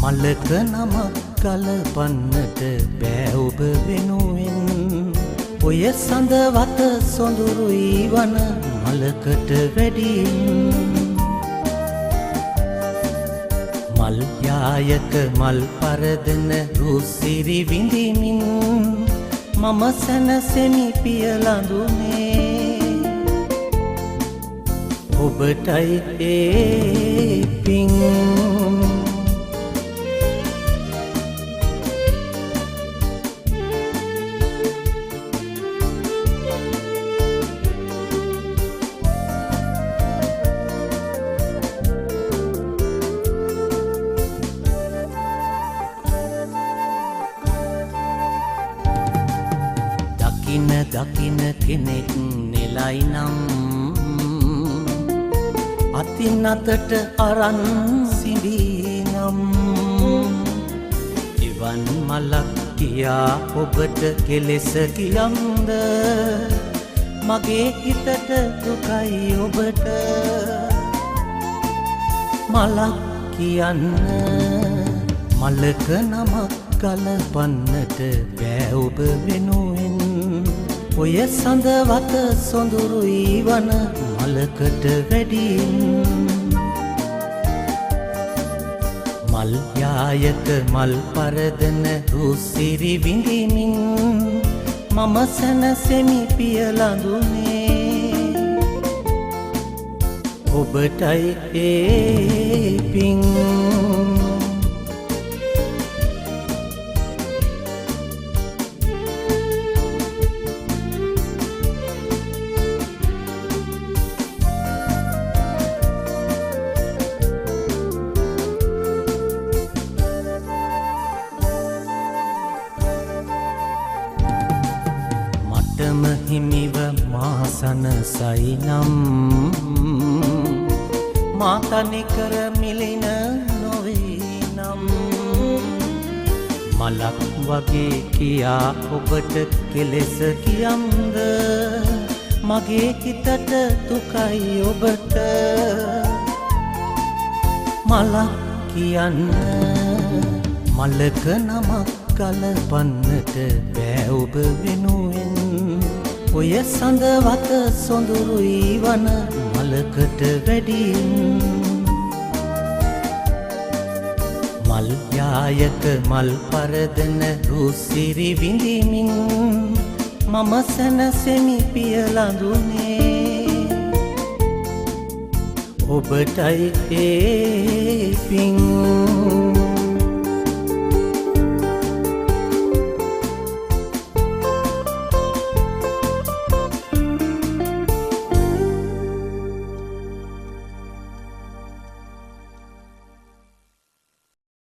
මලක නමක් ගලපන්නට බෑ ඔබ වෙනුවෙන් ඔය සඳ වත සොඳුරුයි වන මලකට වැඩියෙන් මල් යායක මල් පරදන රුසිරි විඳිමින් මම සැනසෙමි පියලඳුනේ ඔබටයි ඒ පිං දකින කෙනෙක් නෙලයි නම් අතින් අතට අරන් සිඳීනම් එවන් මලක් කියා ඔබට කෙලෙස කියම්ද මගේ හිතට දුකයි ඔබට මලක් කියන්න මලක නමක් ගලපන්නට බෑ ඔබ වෙනුවෙන් ඔය සඳ වත සොඳුරුයි වන මලකට වැඩියෙන් මල් යායක මල් පරදන රුසිරි විඳිමින් මම සැනසෙමි පියලඳුනේ ඔබටයි ඒ පිං හිමිව මාසනසයි නම් මාතනි කර මිලින නොවේ නම් මලක් වගේ කියා ඔබට කෙලෙස කියම්ද මගේ හිතට දුකයි ඔබට මලක් කියන්න මලක නමක් ගලපන්නට බෑ ඔබ වෙනුවෙන් ඔය සඳ වත සොඳුරුයි වන මලකට වැඩියෙන් මල් යායක මල් පරදන රුසිරි විඳිමින් මම සැනසෙමි පියලඳුනේ ඔබටයි ඒ පිං